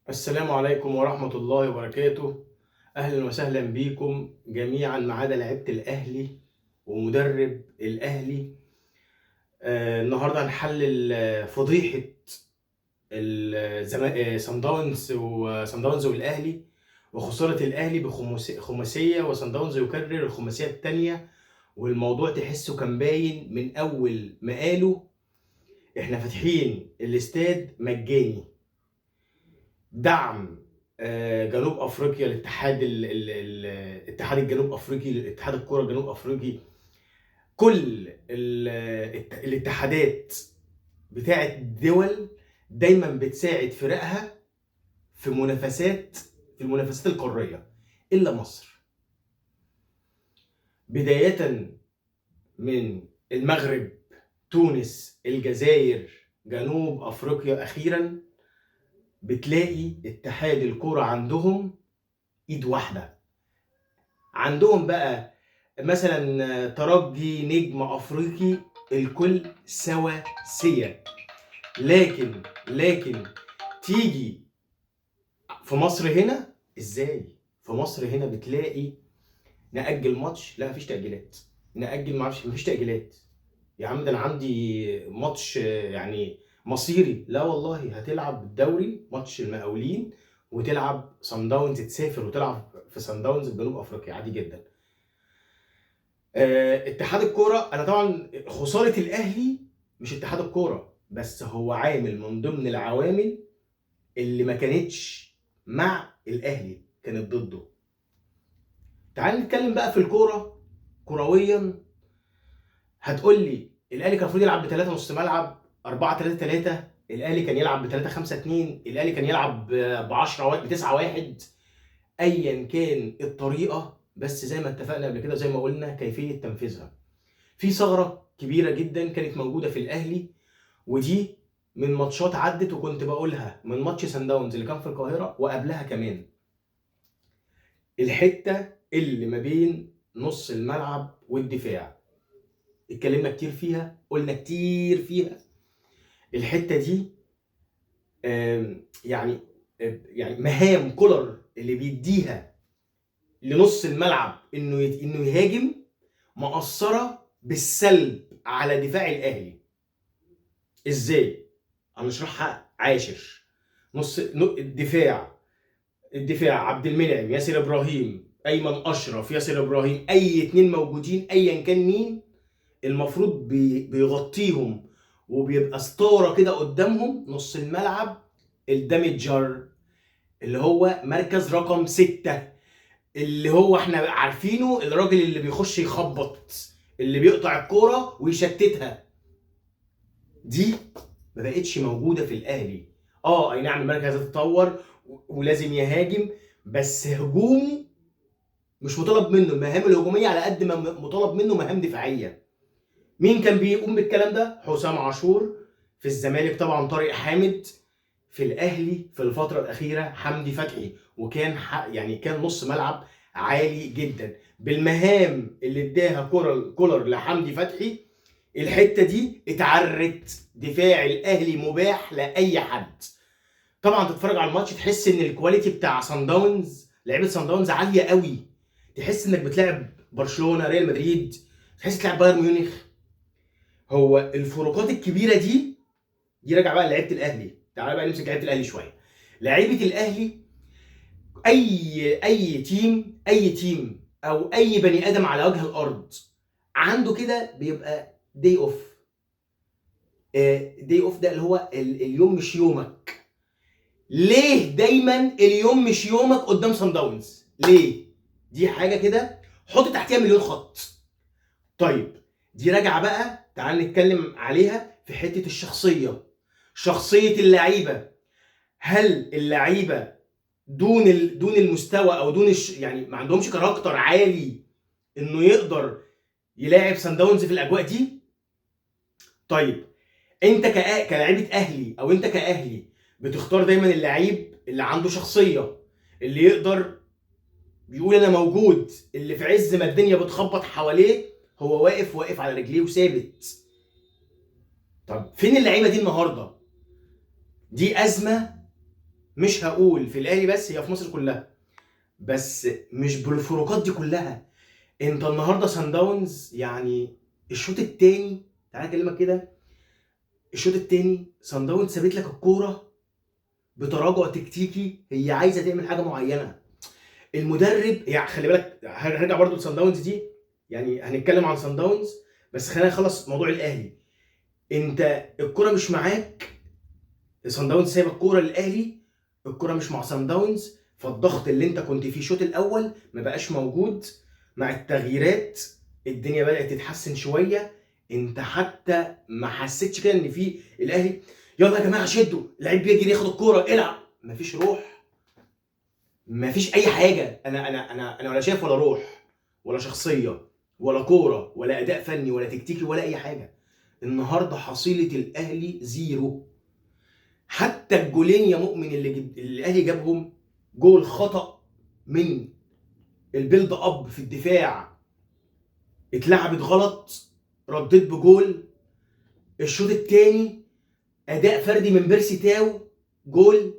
السلام عليكم ورحمة الله وبركاته. أهلا وسهلا بيكم جميعا ما عدا لعيبة الأهلي ومدرب الأهلي. النهارده هنحلل فضيحة صن داونز والأهلي وخسارة الأهلي بخماسية، وصن داونز يكرر الخماسية التانية. والموضوع تحسه كان باين من أول ما قالوا إحنا فاتحين الاستاد مجاني، دعم جنوب افريقيا، الاتحاد الجنوب افريقي، اتحاد الكره الجنوب افريقي، كل الاتحادات بتاعه الدول دايما بتساعد فرقها في المنافسات القاريه الا مصر، بدايه من المغرب، تونس، الجزائر، جنوب افريقيا. اخيرا بتلاقي اتحاد الكره عندهم ايد واحده. عندهم بقى مثلا ترجي، نجم افريقي، الكل سواسية. لكن تيجي في مصر هنا ازاي؟ في مصر هنا بتلاقي نأجل ماتش، لا مفيش تأجيلات. نأجل، معرفش، مفيش تأجيلات. يا عم ده انا عندي ماتش يعني مصيري، لا والله هتلعب الدوري ماتش المقاولين وتلعب صن داونز، تسافر وتلعب في صن داونز في جنوب افريقيا عادي جدا. اتحاد الكوره، انا طبعا خساره الاهلي مش اتحاد الكوره بس، هو عامل من ضمن العوامل اللي ما كانتش مع الاهلي، كانت ضده. تعال نتكلم بقى في الكوره كرويا. هتقول لي الاهلي كان المفروض يلعب بثلاثه نص ملعب، 4-3-3، الاهلي كان يلعب ب 3-5-2، الاهلي كان يلعب ب 10 ب 9-1. ايا كان الطريقه، بس زي ما اتفقنا قبل كده، زي ما قلنا كيفيه تنفيذها. في ثغره كبيره جدا كانت موجوده في الاهلي، ودي من ماتشات عدت وكنت بقولها، من ماتش سان داونز اللي كان في القاهره وقبلها كمان. الحته اللي ما بين نص الملعب والدفاع، اتكلمنا كتير فيها، قلنا كتير فيها. الحته دي يعني مهام كولر اللي بيديها لنص الملعب انه يهاجم مأثره بالسلب على دفاع الاهلي. ازاي؟ هنشرحها عاشر. الدفاع عبد المنعم، ياسر ابراهيم، ايمن اشرف، ياسر ابراهيم، اي اتنين موجودين ايا كان مين، المفروض بيغطيهم وبيبقى ستاره كده قدامهم نص الملعب. الدامجر اللي هو مركز رقم 6، اللي هو احنا عارفينه، الراجل اللي بيخش يخبط، اللي بيقطع الكوره ويشتتها. دي ما بقتش موجوده في الاهلي. اي نعم المركز اتطور ولازم يهاجم، بس هجومه مش مطالب منه المهام الهجوميه على قد ما مطالب منه مهام دفاعيه. مين كان بيقوم بالكلام ده؟ حسام عاشور في الزمالك، طبعا طارق حامد في الاهلي في الفتره الاخيره، حمدي فتحي. وكان كان نص ملعب عالي جدا بالمهام اللي اداها كولر لحمدي فتحي. الحته دي اتعرت، دفاع الاهلي مباح لاي حد. طبعا تتفرج على الماتش تحس ان الكواليتي بتاع سان داونز، لعيبه سان داونز عاليه قوي. تحس انك بتلعب برشلونه، ريال مدريد، تحس تلعب بايرن ميونخ. هو الفروقات الكبيره دي راجعه بقى لعيبه الاهلي. تعال بقى نمسك لعيبه الاهلي شويه. لعيبه الاهلي، اي تيم او اي بني ادم على وجه الارض عنده كده بيبقى داي اوف. داي اوف ده اللي هو اليوم مش يومك. ليه دايما اليوم مش يومك قدام صن داونز؟ ليه؟ دي حاجه كده حط تحتيها مليون خط. طيب دي راجعه بقى، تعال نتكلم عليها في حته الشخصيه. شخصيه اللعيبه، هل اللعيبه دون المستوى او ما عندهمش كاركتر عالي انه يقدر يلاعب سان داونز في الاجواء دي؟ طيب انت كلاعيبه اهلي، او انت كاهلي، بتختار دايما اللعيب اللي عنده شخصيه، اللي يقدر بيقول انا موجود، اللي في عز ما الدنيا بتخبط حواليه هو واقف على رجليه وثابت. طب فين اللعيبه دي النهارده؟ دي ازمه مش هقول في الاهلي بس، هي في مصر كلها، بس مش بالفروقات دي كلها. انت النهارده سان داونز يعني الشوط الثاني، تعالى اكلمك كده، الشوط الثاني سان داونز سابت لك الكوره بتراجع تكتيكي، هي عايزه تعمل حاجه معينه. المدرب يعني خلي بالك، هرجع برضو لسان داونز دي، يعني هنتكلم عن سان داونز، بس خلينا نخلص موضوع الاهلي. انت الكوره مش معاك، سان داونز سايب الكوره للاهلي، الكوره مش مع سان داونز، فالضغط اللي انت كنت فيه الشوط الاول ما بقاش موجود. مع التغييرات الدنيا بدات تتحسن شويه، انت حتى ما حسيتش كده ان في الاهلي يلا يا جماعه شدوا، اللعيب بيجري ياخد الكوره العب، مفيش روح، مفيش اي حاجه. انا ولا شايف ولا روح ولا شخصيه ولا كوره ولا اداء فني ولا تكتيكي ولا اي حاجه. النهارده حصيله الاهلي زيرو. حتى الجولين يا مؤمن اللي الاهلي جابهم، جول خطا من البيلد اب في الدفاع، اتلعبت غلط، رديت بجول. الشوط الثاني اداء فردي من بيرسي تاو، جول.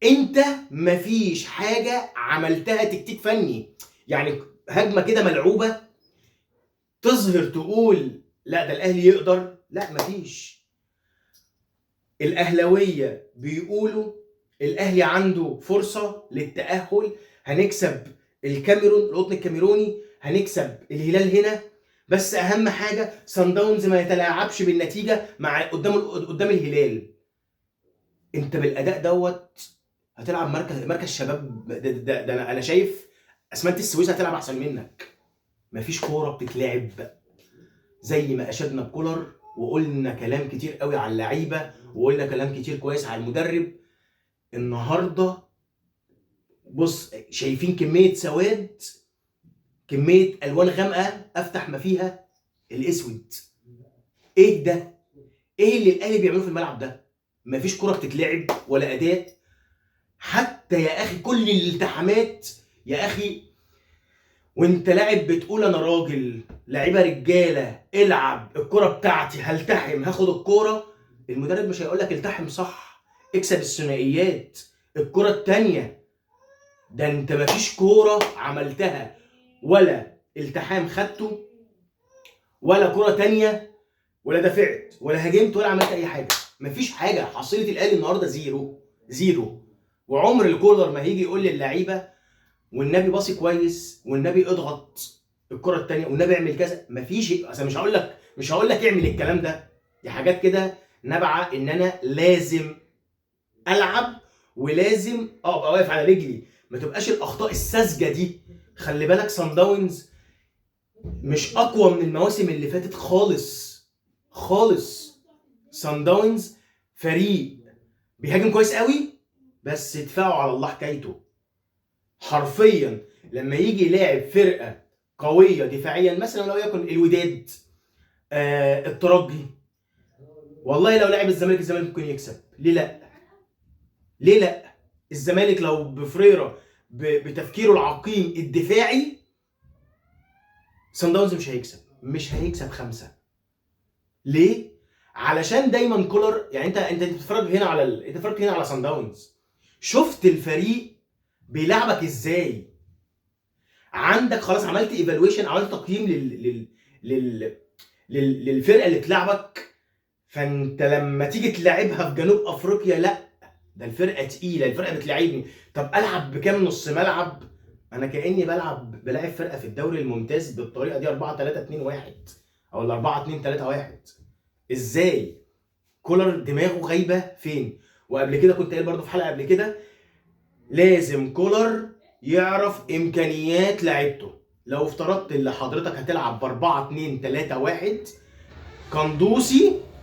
انت مفيش حاجه عملتها تكتيك فني، يعني هجمه كده ملعوبه تظهر تقول لا ده الاهلي يقدر، لا مفيش. الاهلاويه بيقولوا الاهلي عنده فرصه للتاهل، هنكسب الكاميرون، القطن الكاميروني، هنكسب الهلال هنا، بس اهم حاجه سان داونز ما يتلاعبش بالنتيجه مع قدام الهلال. انت بالاداء دوت هتلعب مركز شباب، ده انا شايف اسمنت السويس هتلعب احسن منك. مفيش كوره بتتلعب، زي ما اشدنا بكولر وقلنا كلام كتير قوي على اللعيبه وقلنا كلام كتير كويس على المدرب. النهارده بص شايفين كميه سواد، كميه الوان غامقه افتح ما فيها الاسود. ايه ده؟ ايه اللي الاهلي بيعملوه في الملعب ده؟ مفيش كوره بتتلعب ولا اداء. حتى يا اخي كل الالتحامات يا اخي، وانت لاعب بتقول انا راجل، لعيبه رجاله العب الكره بتاعتي، هلتحم هاخد الكوره، المدرب مش هيقول لك التحم صح، اكسب الثنائيات، الكره الثانيه. ده انت مفيش كوره عملتها، ولا التحام خدته، ولا كوره ثانيه، ولا دافعت ولا هاجمت ولا عملت اي حاجه. مفيش حاجه. حصيله الاهلي النهارده زيرو زيرو. وعمر الكولر ما هيجي يقول للعيبه والنبي باصي كويس، والنبي اضغط الكره الثانيه، والنبي اعمل كذا، مفيش. اصل مش هقول لك اعمل الكلام ده، دي حاجات كده نابعه ان انا لازم العب ولازم ابقى واقف على رجلي، ما تبقاش الاخطاء الساذجه دي. خلي بالك سان داونز مش اقوى من المواسم اللي فاتت خالص خالص. سان داونز فريق بيهاجم كويس قوي، بس دفاعه على الله حكايته. حرفيا لما يجي يلاعب فرقه قويه دفاعيا، مثلا لو يكن الوداد، الترجي، والله لو لعب الزمالك ممكن يكسب. ليه لا؟ ليه لا؟ الزمالك لو بفريرة بتفكيره العقيم الدفاعي، سان داونز مش هيكسب 5. ليه؟ علشان دايما كولر، يعني انت بتتفرج هنا على انت اتفرجت هنا على سان داونز، شفت الفريق بيلعبك ازاي. عندك خلاص عملت ايفالويشن، عملت تقييم لل... للفرقه اللي بتلعبك، فانت لما تيجي تلعبها في جنوب افريقيا، لا ده الفرقه تقيله، الفرقه بتلعبني. طب العب بكام نص ملعب؟ انا كاني بلاعب فرقه في الدوري الممتاز بالطريقه دي 4-3-2-1 او 4-2-3-1. ازاي؟ كولر دماغه غايبه فين؟ وقبل كده كنت قايل برضه في حلقه قبل كده، لازم كولر يعرف امكانيات لعيبته. لو افترضت ان حضرتك هتلعب ب 4-2-3-1،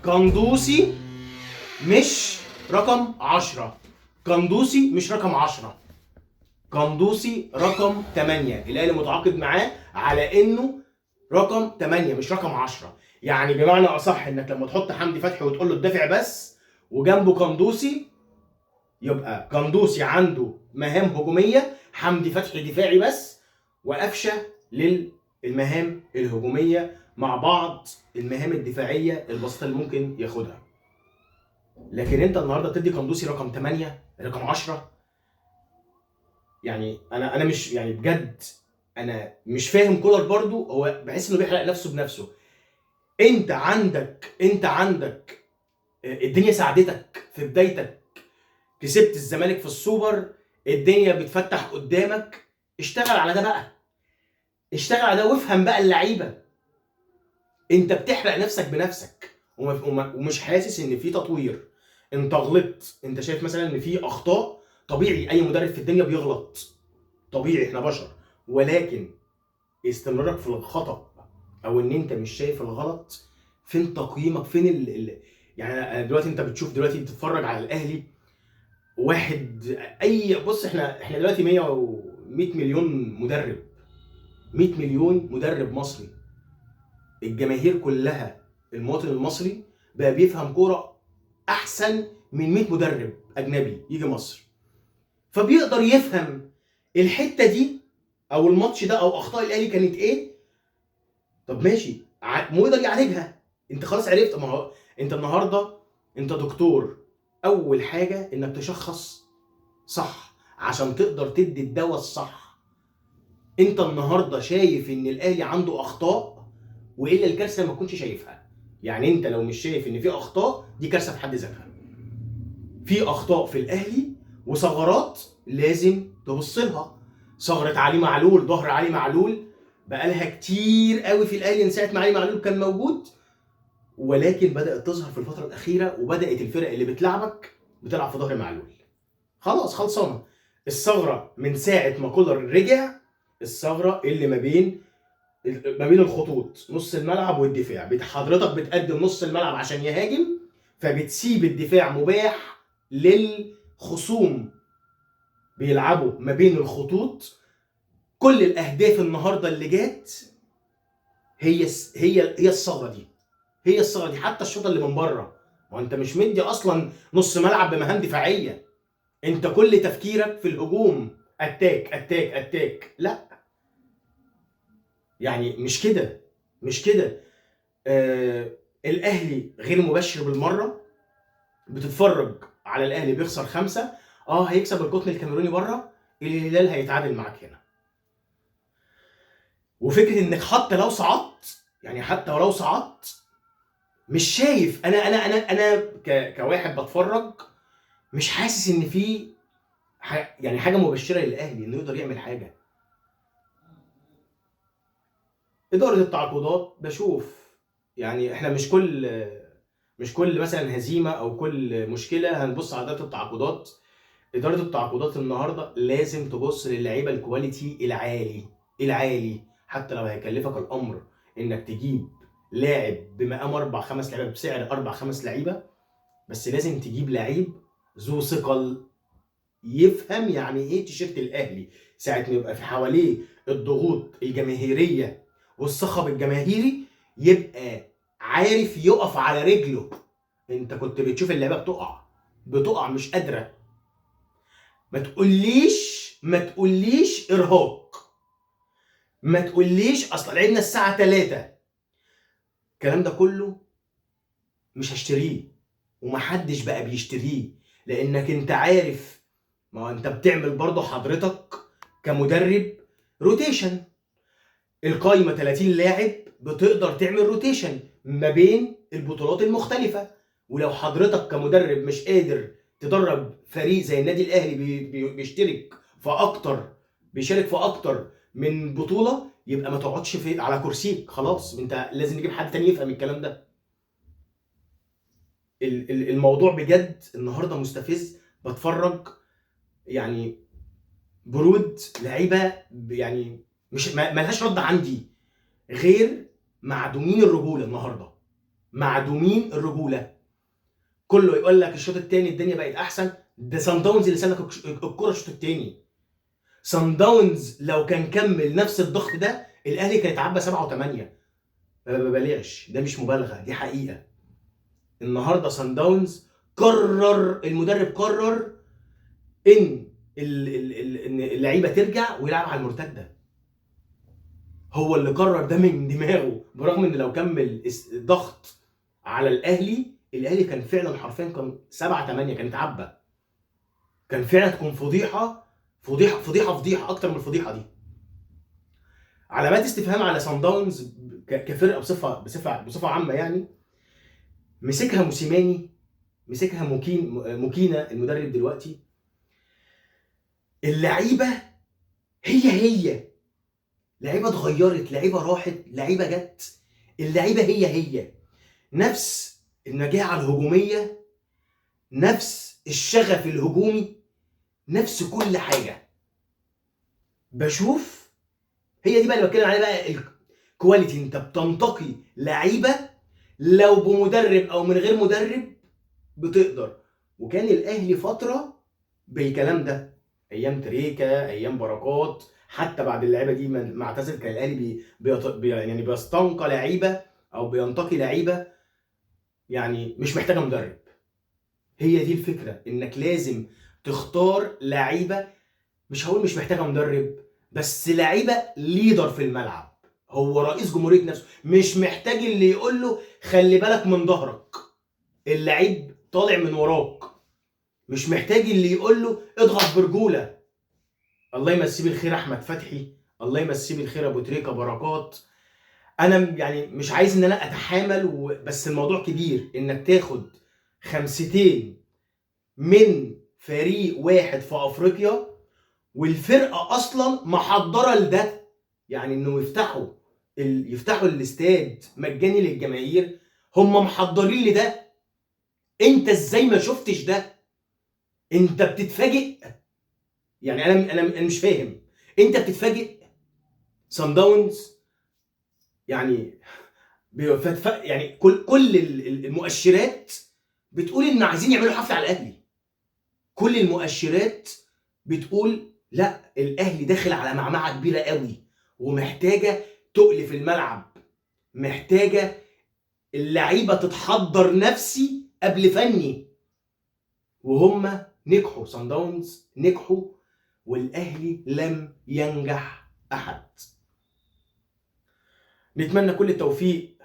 قندوسي مش رقم 10، قندوسي مش رقم 10، قندوسي رقم 8. الاهلي متعاقد معاه على انه رقم 8 مش رقم 10. يعني بمعنى اصح انك لما تحط حمدي فتحي وتقول له الدافع بس وجنبه قندوسي، يبقى قندوسي عنده مهام هجوميه، حمدي فتحي دفاعي بس، وقفشه للمهام الهجوميه مع بعض المهام الدفاعيه البسيطه اللي ممكن ياخدها. لكن انت النهارده تدي قندوسي رقم 8 رقم 10. يعني انا مش يعني بجد انا مش فاهم كولر برضو. هو بحس انه بيحرق نفسه بنفسه. انت عندك الدنيا ساعدتك في بدايتك، كسبت الزمالك في السوبر، الدنيا بتفتح قدامك، اشتغل على ده بقى، اشتغل على ده وافهم بقى اللعيبه. انت بتحرق نفسك بنفسك ومش حاسس ان في تطوير. انت غلطت، انت شايف مثلا ان في اخطاء، طبيعي اي مدرب في الدنيا بيغلط، طبيعي احنا بشر، ولكن استمرارك في الخطأ او ان انت مش شايف الغلط، فين تقييمك؟ فين يعني دلوقتي انت بتشوف، دلوقتي بتتفرج على الاهلي، واحد اي بص، احنا دلوقتي 100 مليون مدرب، 100 مليون مدرب مصري، الجماهير كلها، المواطن المصري بقى بيفهم كوره احسن من 100 مدرب اجنبي يجي مصر، فبيقدر يفهم الحته دي او الماتش ده او اخطاء الاهلي كانت ايه. طب ماشي، مو يقدر يعالجها. انت خلاص عرفت. ما هو انت النهارده انت دكتور، اول حاجه انك تشخص صح عشان تقدر تدي الدواء الصح. انت النهارده شايف ان الاهلي عنده اخطاء، والا الكارثه ما تكونش شايفها. يعني انت لو مش شايف ان في اخطاء، دي كارثه في حد ذاتها. في اخطاء في الاهلي وثغرات لازم تبص لها. ثغره علي معلول، ظهر علي معلول بقالها كتير قوي في الاهلي من ساعه ما علي معلول كان موجود، ولكن بدات تظهر في الفتره الاخيره، وبدات الفرق اللي بتلعبك بتلعب في ظهر معلول. خلاص خلصانه. الثغره من ساعه ما كولر رجع، الثغره اللي ما بين الخطوط، نص الملعب والدفاع. حضرتك بتقدم نص الملعب عشان يهاجم، فبتسيب الدفاع مباح للخصوم بيلعبوا ما بين الخطوط. كل الاهداف النهارده اللي جات هي الثغره دي، هي الثغره دي. حتى الشوطه اللي من بره، وانت مش مدي اصلا نص ملعب بمهام دفاعيه، انت كل تفكيرك في الهجوم، اتاك اتاك اتاك. لا يعني مش كده. الاهلي غير مبشر بالمره. بتتفرج على الاهلي بيخسر 5، هيكسب القطن الكاميروني بره، الهلال هيتعادل معاك هنا. وفكره انك حتى لو صعدت، يعني حتى ولو صعدت، مش شايف. انا كواحد بتفرج مش حاسس ان في يعني حاجه مبشره للاهلي انه يقدر يعمل حاجه. اداره التعاقدات بشوف، يعني احنا مش كل مثلا هزيمه او كل مشكله هنبص على اداره التعاقدات. اداره التعاقدات النهارده لازم تبص للعيبه الكواليتي العالي، حتى لو هيكلفك الامر انك تجيب لاعب بمقام 4 5 لعيبه بسعر 4 5 لعيبه، بس لازم تجيب لعيب ذو ثقل، يفهم يعني ايه تيشيرت الاهلي ساعه ما يبقى في حواليه الضغوط الجماهيريه والصخب الجماهيري، يبقى عارف يقف على رجله. انت كنت بتشوف اللعيبه بتقع مش قادره. ما تقوليش ارهاق، ما تقوليش اصل لعبنا الساعه 3. الكلام ده كله مش هشتريه، ومحدش بقى بيشتريه، لانك انت عارف. ما هو انت بتعمل برضه حضرتك كمدرب روتيشن. القايمه 30 لاعب، بتقدر تعمل روتيشن ما بين البطولات المختلفه. ولو حضرتك كمدرب مش قادر تدرب فريق زي النادي الاهلي بيشارك في اكتر من بطوله، يبقى ما تقعدش على كرسيك. خلاص، انت لازم نجيب حد تاني يفهم الكلام ده. الموضوع بجد النهارده مستفز. بتفرج يعني برود لعيبه، يعني مش ملهاش رد عندي غير معدومين الرجوله. النهارده معدومين الرجوله. كله يقول لك الشوط الثاني الدنيا بقت احسن. ده سان داونز اللي سلك الكره الشوط الثاني. سان داونز لو كان كمل نفس الضغط ده، الاهلي كان يتعبى 7 و8. ما ببالغش، ده مش مبالغه، دي حقيقه. النهارده سان داونز المدرب قرر ان ان اللعيبه ترجع ويلعب على المرتده. هو اللي قرر ده من دماغه، برغم ان لو كمل ضغط على الاهلي الاهلي كان فعلا حرفيا كان 7-8، كانت عبه، كان فعلا تكون فضيحه فضيحه فضيحه فضيحه اكتر من الفضيحه دي. علامات استفهام على صن داونز كفرقه بصفه عامه يعني. مسكها موسيماني، مسكها موكينا المدرب دلوقتي. اللعيبه هي لعيبه اتغيرت، لعيبه راحت، لعيبه جت، اللعيبه هي نفس النجاعه الهجوميه، نفس الشغف الهجومي، نفس كل حاجه. بشوف هي دي بقى اللي بتكلم عليها بقى الكواليتي. انت بتنتقي لعيبه لو بمدرب او من غير مدرب بتقدر. وكان الاهلي فتره بالكلام ده، ايام تريكا، ايام بركات، حتى بعد اللعيبه دي ما اعتزل كان الاهلي يعني بيستنقى لعيبه او بينتقي لعيبه يعني مش محتاجه مدرب. هي دي الفكره، انك لازم تختار لعيبه، مش هقول مش محتاجه مدرب، بس لعيبه ليدر في الملعب. هو رئيس جمهوريه نفسه، مش محتاج اللي يقول له خلي بالك من ظهرك، اللعيب طالع من وراك. مش محتاج اللي يقول له اضغط برجوله. الله يمسيه بالخير احمد فتحي، الله يمسيه بالخير ابو تريكه، بركات. انا يعني مش عايز ان انا اتحامل بس الموضوع كبير، انك تاخد 5 من فريق واحد في افريقيا والفرقه اصلا محضره لده. يعني انه يفتحوا الاستاد مجاني للجماهير، هم محضرين لده. انت ازاي ما شفتش ده؟ انت بتتفاجئ. يعني انا مش فاهم، انت بتتفاجئ. صن داونز يعني يعني كل المؤشرات بتقول ان عايزين يعملوا حفله على الاهلي. كل المؤشرات بتقول لا، الاهلي داخل على معمعه كبيره قوي ومحتاجه تقل في الملعب، محتاجه اللعيبه تتحضر نفسي قبل فني. وهم نجحوا، صن داونز نجحوا والاهلي لم ينجح احد. نتمنى كل التوفيق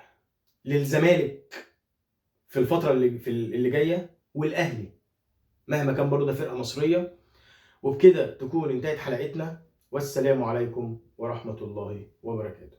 للزمالك في الفتره اللي جايه، والاهلي مهما كان برضه ده فرقه مصريه. وبكده تكون انتهت حلقتنا، والسلام عليكم ورحمه الله وبركاته.